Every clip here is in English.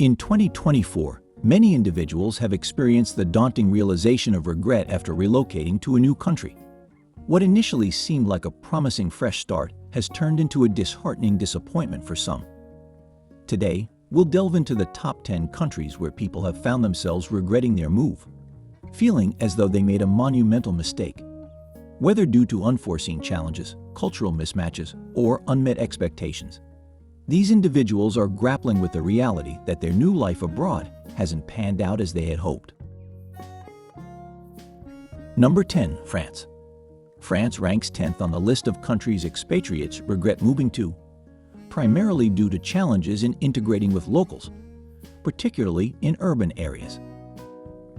In 2024, many individuals have experienced the daunting realization of regret after relocating to a new country. What initially seemed like a promising fresh start has turned into a disheartening disappointment for some. Today, we'll delve into the top 10 countries where people have found themselves regretting their move, feeling as though they made a monumental mistake. Whether due to unforeseen challenges, cultural mismatches, or unmet expectations, these individuals are grappling with the reality that their new life abroad hasn't panned out as they had hoped. Number 10. France. France ranks 10th on the list of countries expatriates regret moving to, primarily due to challenges in integrating with locals, particularly in urban areas.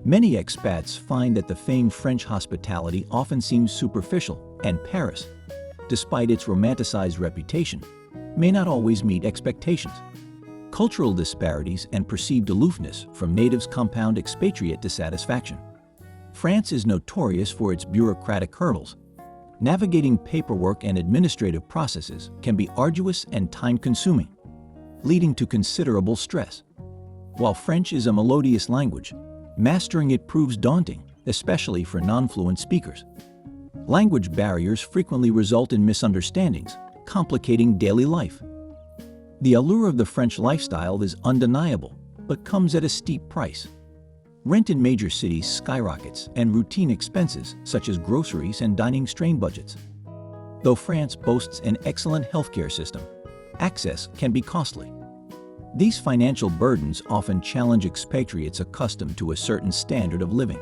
Many expats find that the famed French hospitality often seems superficial, and Paris, despite its romanticized reputation, may not always meet expectations. Cultural disparities and perceived aloofness from natives compound expatriate dissatisfaction. France is notorious for its bureaucratic hurdles. Navigating paperwork and administrative processes can be arduous and time-consuming, leading to considerable stress. While French is a melodious language, mastering it proves daunting, especially for non-fluent speakers. Language barriers frequently result in misunderstandings, complicating daily life. The allure of the French lifestyle is undeniable, but comes at a steep price. Rent in major cities skyrockets, and routine expenses such as groceries and dining strain budgets. Though France boasts an excellent healthcare system, access can be costly. These financial burdens often challenge expatriates accustomed to a certain standard of living.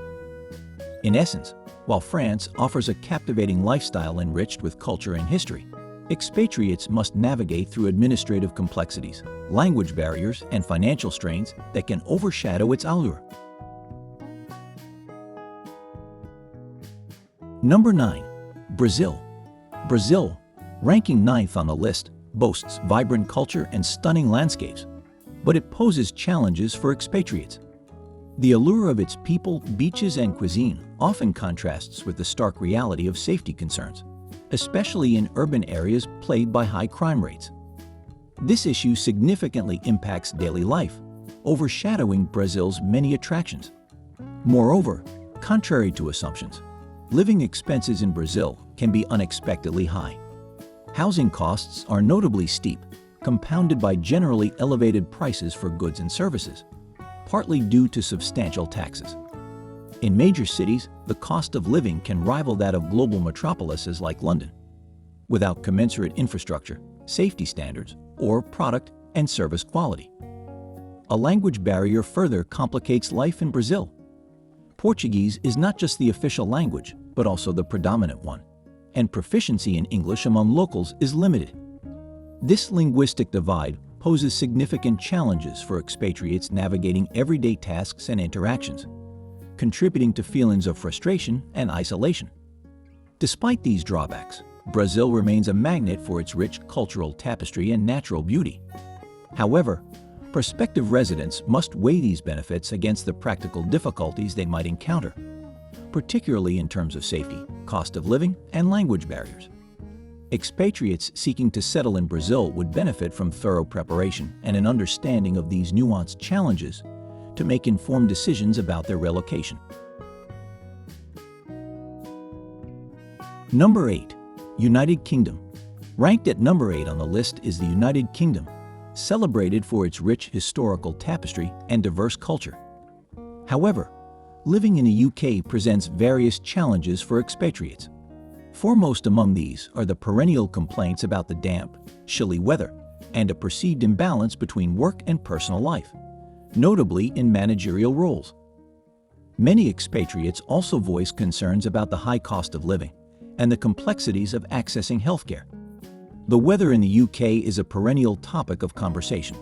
In essence, while France offers a captivating lifestyle enriched with culture and history, expatriates must navigate through administrative complexities, language barriers, and financial strains that can overshadow its allure. Number 9. Brazil. Brazil, ranking 9th on the list, boasts vibrant culture and stunning landscapes, but it poses challenges for expatriates. The allure of its people, beaches, and cuisine often contrasts with the stark reality of safety concerns, especially in urban areas plagued by high crime rates. This issue significantly impacts daily life, overshadowing Brazil's many attractions. Moreover, contrary to assumptions, living expenses in Brazil can be unexpectedly high. Housing costs are notably steep, compounded by generally elevated prices for goods and services, partly due to substantial taxes. In major cities, the cost of living can rival that of global metropolises like London, without commensurate infrastructure, safety standards, or product and service quality. A language barrier further complicates life in Brazil. Portuguese is not just the official language, but also the predominant one, and proficiency in English among locals is limited. This linguistic divide poses significant challenges for expatriates navigating everyday tasks and interactions, contributing to feelings of frustration and isolation. Despite these drawbacks, Brazil remains a magnet for its rich cultural tapestry and natural beauty. However, prospective residents must weigh these benefits against the practical difficulties they might encounter, particularly in terms of safety, cost of living, and language barriers. Expatriates seeking to settle in Brazil would benefit from thorough preparation and an understanding of these nuanced challenges to make informed decisions about their relocation. Number 8. United Kingdom. Ranked at number 8 on the list is the United Kingdom, celebrated for its rich historical tapestry and diverse culture. However, living in the UK presents various challenges for expatriates. Foremost among these are the perennial complaints about the damp, chilly weather, and a perceived imbalance between work and personal life, notably in managerial roles. Many expatriates also voice concerns about the high cost of living and the complexities of accessing healthcare. The weather in the UK is a perennial topic of conversation.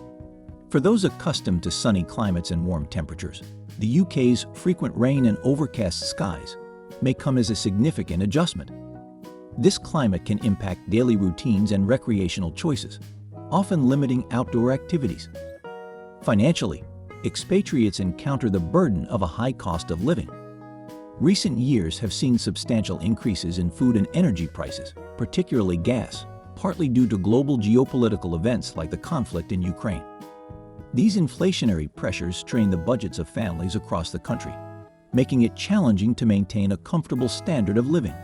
For those accustomed to sunny climates and warm temperatures, the UK's frequent rain and overcast skies may come as a significant adjustment. This climate can impact daily routines and recreational choices, often limiting outdoor activities. Financially, expatriates encounter the burden of a high cost of living. Recent years have seen substantial increases in food and energy prices, particularly gas, partly due to global geopolitical events like the conflict in Ukraine. These inflationary pressures strain the budgets of families across the country, making it challenging to maintain a comfortable standard of living.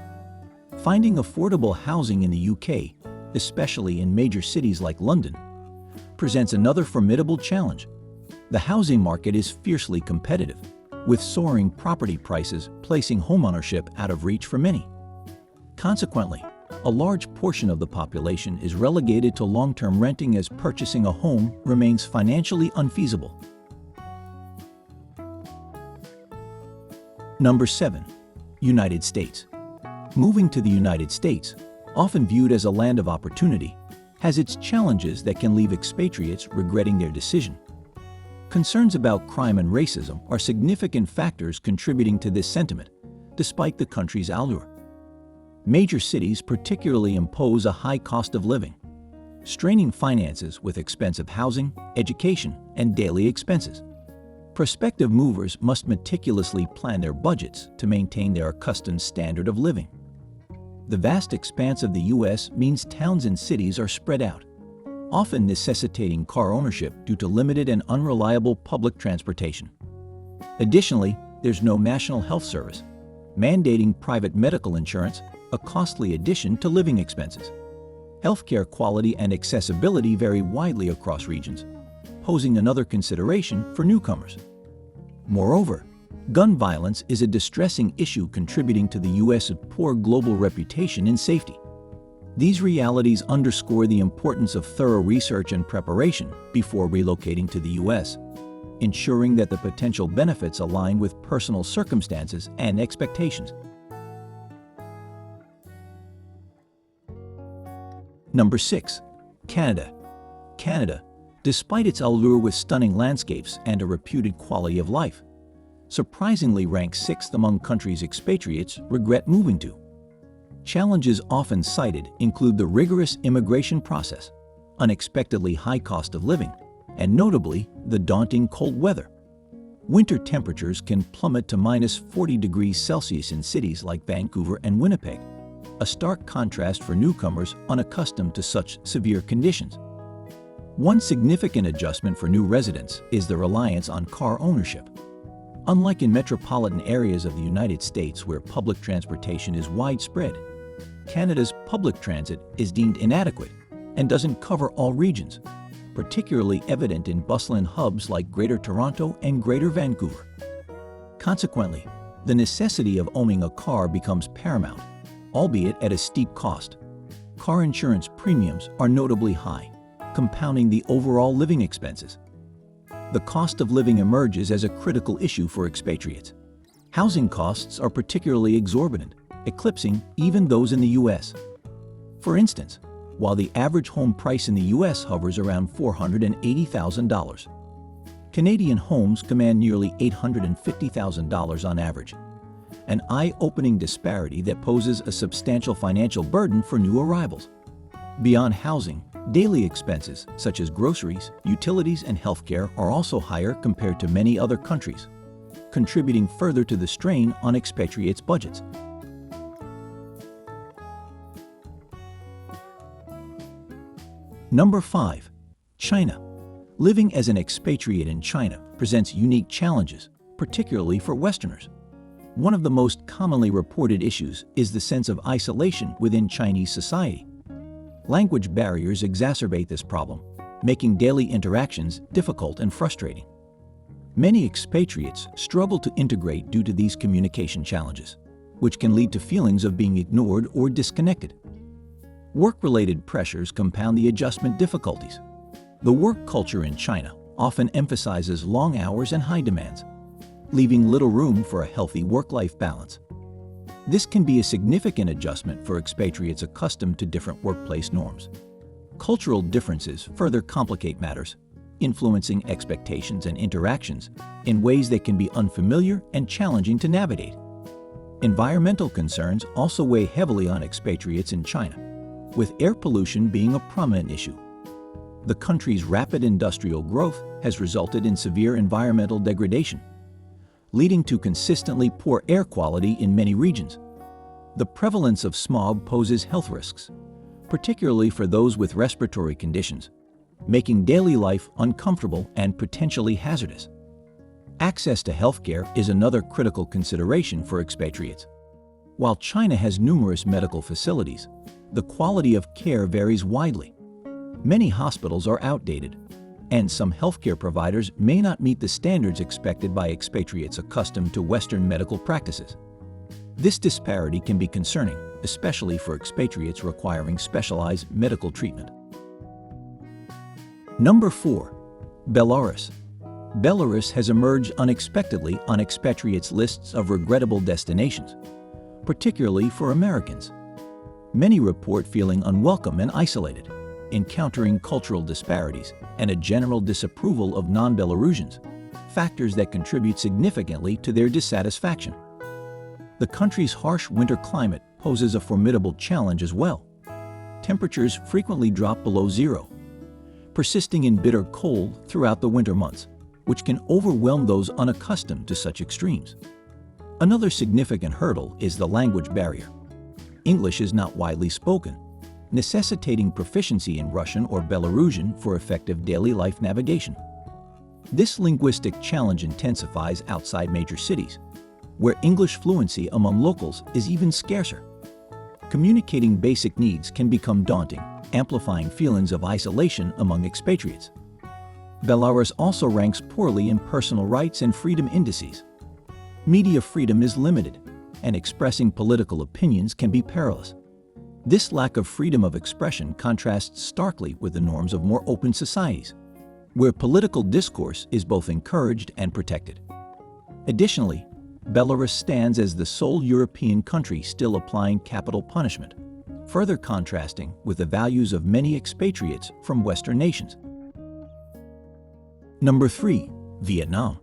Finding affordable housing in the UK, especially in major cities like London, presents another formidable challenge. The housing market is fiercely competitive, with soaring property prices placing homeownership out of reach for many. Consequently, a large portion of the population is relegated to long-term renting as purchasing a home remains financially unfeasible. Number 7. United States. Moving to the United States, often viewed as a land of opportunity, has its challenges that can leave expatriates regretting their decision. Concerns about crime and racism are significant factors contributing to this sentiment, despite the country's allure. Major cities particularly impose a high cost of living, straining finances with expensive housing, education, and daily expenses. Prospective movers must meticulously plan their budgets to maintain their accustomed standard of living. The vast expanse of the U.S. means towns and cities are spread out, often necessitating car ownership due to limited and unreliable public transportation. Additionally, there's no national health service, mandating private medical insurance, a costly addition to living expenses. Healthcare quality and accessibility vary widely across regions, posing another consideration for newcomers. Moreover, gun violence is a distressing issue contributing to the U.S.'s poor global reputation in safety. These realities underscore the importance of thorough research and preparation before relocating to the U.S., ensuring that the potential benefits align with personal circumstances and expectations. Number 6. Canada. Canada, despite its allure with stunning landscapes and a reputed quality of life, surprisingly ranks 6th among countries expatriates regret moving to. Challenges often cited include the rigorous immigration process, unexpectedly high cost of living, and notably, the daunting cold weather. Winter temperatures can plummet to -40 degrees Celsius in cities like Vancouver and Winnipeg, a stark contrast for newcomers unaccustomed to such severe conditions. One significant adjustment for new residents is the reliance on car ownership. Unlike in metropolitan areas of the United States where public transportation is widespread, Canada's public transit is deemed inadequate and doesn't cover all regions, particularly evident in bustling hubs like Greater Toronto and Greater Vancouver. Consequently, the necessity of owning a car becomes paramount, albeit at a steep cost. Car insurance premiums are notably high, compounding the overall living expenses. The cost of living emerges as a critical issue for expatriates. Housing costs are particularly exorbitant, eclipsing even those in the U.S. For instance, while the average home price in the U.S. hovers around $480,000, Canadian homes command nearly $850,000 on average, an eye-opening disparity that poses a substantial financial burden for new arrivals. Beyond housing, daily expenses such as groceries, utilities, and healthcare are also higher compared to many other countries, contributing further to the strain on expatriates' budgets. Number 5. China. Living as an expatriate in China presents unique challenges, particularly for Westerners. One of the most commonly reported issues is the sense of isolation within Chinese society. Language barriers exacerbate this problem, making daily interactions difficult and frustrating. Many expatriates struggle to integrate due to these communication challenges, which can lead to feelings of being ignored or disconnected. Work-related pressures compound the adjustment difficulties. The work culture in China often emphasizes long hours and high demands, leaving little room for a healthy work-life balance. This can be a significant adjustment for expatriates accustomed to different workplace norms. Cultural differences further complicate matters, influencing expectations and interactions in ways that can be unfamiliar and challenging to navigate. Environmental concerns also weigh heavily on expatriates in China, with air pollution being a prominent issue. The country's rapid industrial growth has resulted in severe environmental degradation, leading to consistently poor air quality in many regions. The prevalence of smog poses health risks, particularly for those with respiratory conditions, making daily life uncomfortable and potentially hazardous. Access to healthcare is another critical consideration for expatriates. While China has numerous medical facilities, the quality of care varies widely. Many hospitals are outdated, and some healthcare providers may not meet the standards expected by expatriates accustomed to Western medical practices. This disparity can be concerning, especially for expatriates requiring specialized medical treatment. Number 4. Belarus. Belarus has emerged unexpectedly on expatriates' lists of regrettable destinations, particularly for Americans. Many report feeling unwelcome and isolated, encountering cultural disparities and a general disapproval of non-Belarusians, factors that contribute significantly to their dissatisfaction. The country's harsh winter climate poses a formidable challenge as well. Temperatures frequently drop below zero, persisting in bitter cold throughout the winter months, which can overwhelm those unaccustomed to such extremes. Another significant hurdle is the language barrier. English is not widely spoken, necessitating proficiency in Russian or Belarusian for effective daily life navigation. This linguistic challenge intensifies outside major cities, where English fluency among locals is even scarcer. Communicating basic needs can become daunting, amplifying feelings of isolation among expatriates. Belarus also ranks poorly in personal rights and freedom indices. Media freedom is limited, and expressing political opinions can be perilous. This lack of freedom of expression contrasts starkly with the norms of more open societies, where political discourse is both encouraged and protected. Additionally, Belarus stands as the sole European country still applying capital punishment, further contrasting with the values of many expatriates from Western nations. Number 3. Vietnam.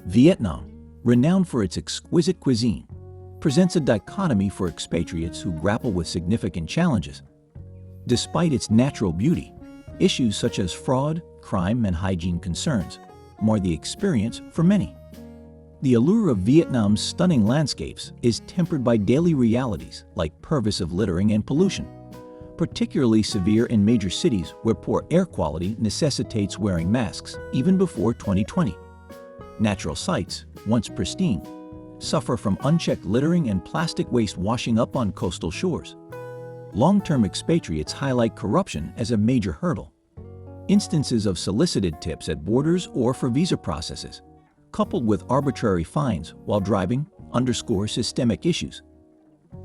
Vietnam, renowned for its exquisite cuisine, presents a dichotomy for expatriates who grapple with significant challenges. Despite its natural beauty, issues such as fraud, crime, and hygiene concerns mar the experience for many. The allure of Vietnam's stunning landscapes is tempered by daily realities like pervasive littering and pollution, particularly severe in major cities where poor air quality necessitates wearing masks even before 2020. Natural sites, once pristine, suffer from unchecked littering and plastic waste washing up on coastal shores. Long-term expatriates highlight corruption as a major hurdle. Instances of solicited tips at borders or for visa processes, coupled with arbitrary fines while driving, underscore systemic issues.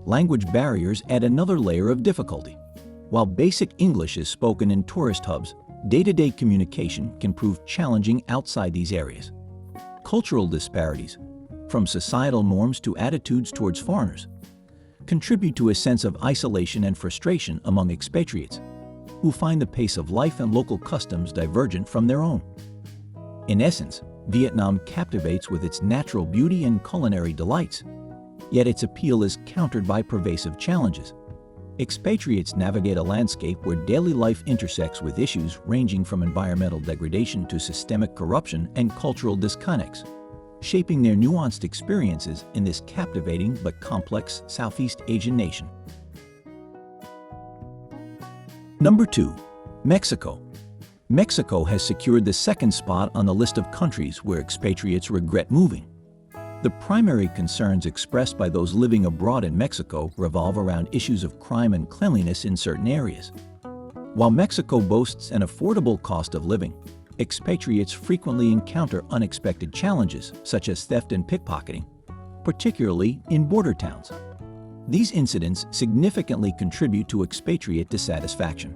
Language barriers add another layer of difficulty. While basic English is spoken in tourist hubs, day-to-day communication can prove challenging outside these areas. Cultural disparities, from societal norms to attitudes towards foreigners, contribute to a sense of isolation and frustration among expatriates, who find the pace of life and local customs divergent from their own. In essence, Vietnam captivates with its natural beauty and culinary delights, yet its appeal is countered by pervasive challenges. Expatriates navigate a landscape where daily life intersects with issues ranging from environmental degradation to systemic corruption and cultural disconnects, shaping their nuanced experiences in this captivating but complex Southeast Asian nation. Number 2. Mexico. Mexico has secured the second spot on the list of countries where expatriates regret moving. The primary concerns expressed by those living abroad in Mexico revolve around issues of crime and cleanliness in certain areas. While Mexico boasts an affordable cost of living, expatriates frequently encounter unexpected challenges such as theft and pickpocketing, particularly in border towns. These incidents significantly contribute to expatriate dissatisfaction.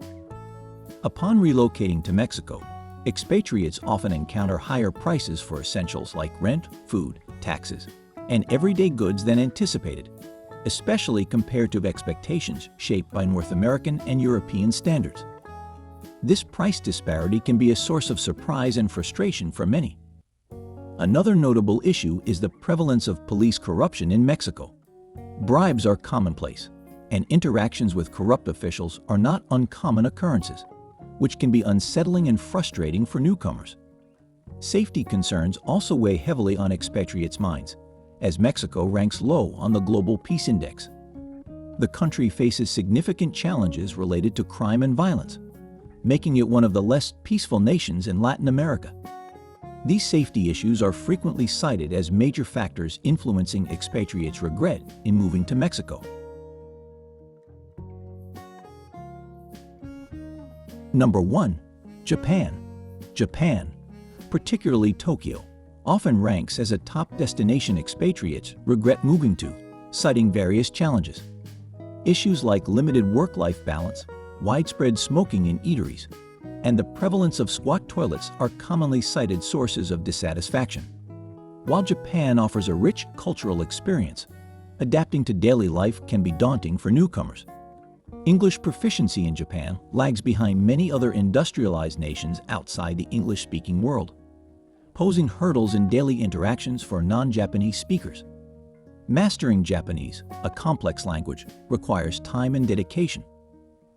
Upon relocating to Mexico, expatriates often encounter higher prices for essentials like rent, food, taxes, and everyday goods than anticipated, especially compared to expectations shaped by North American and European standards. This price disparity can be a source of surprise and frustration for many. Another notable issue is the prevalence of police corruption in Mexico. Bribes are commonplace, and interactions with corrupt officials are not uncommon occurrences, which can be unsettling and frustrating for newcomers. Safety concerns also weigh heavily on expatriates' minds, as Mexico ranks low on the Global Peace Index. The country faces significant challenges related to crime and violence, making it one of the less peaceful nations in Latin America. These safety issues are frequently cited as major factors influencing expatriates' regret in moving to Mexico. Number 1. Japan. Japan, particularly Tokyo, often ranks as a top destination expatriates regret moving to, citing various challenges. Issues like limited work-life balance, widespread smoking in eateries, and the prevalence of squat toilets are commonly cited sources of dissatisfaction. While Japan offers a rich cultural experience, adapting to daily life can be daunting for newcomers. English proficiency in Japan lags behind many other industrialized nations outside the English-speaking world, posing hurdles in daily interactions for non-Japanese speakers. Mastering Japanese, a complex language, requires time and dedication.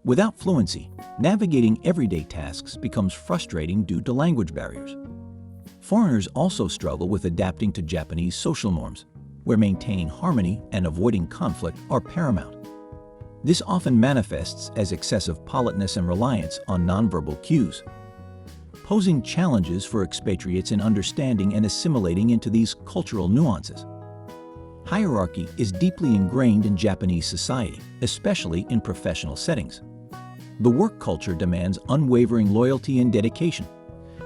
Without fluency, navigating everyday tasks becomes frustrating due to language barriers. Foreigners also struggle with adapting to Japanese social norms, where maintaining harmony and avoiding conflict are paramount. This often manifests as excessive politeness and reliance on nonverbal cues, posing challenges for expatriates in understanding and assimilating into these cultural nuances. Hierarchy is deeply ingrained in Japanese society, especially in professional settings. The work culture demands unwavering loyalty and dedication,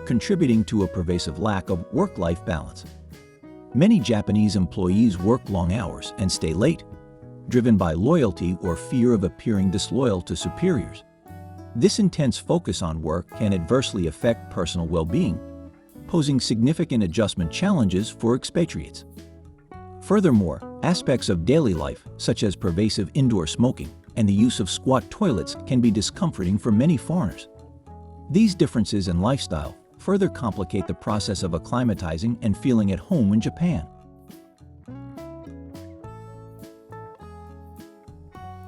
contributing to a pervasive lack of work-life balance. Many Japanese employees work long hours and stay late, driven by loyalty or fear of appearing disloyal to superiors. This intense focus on work can adversely affect personal well-being, posing significant adjustment challenges for expatriates. Furthermore, aspects of daily life, such as pervasive indoor smoking and the use of squat toilets, can be discomforting for many foreigners. These differences in lifestyle further complicate the process of acclimatizing and feeling at home in Japan.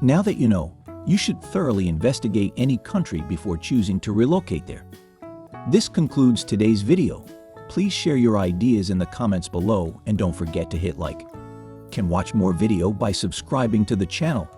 Now that you know, you should thoroughly investigate any country before choosing to relocate there. This concludes today's video. Please share your ideas in the comments below and don't forget to hit like. You can watch more video by subscribing to the channel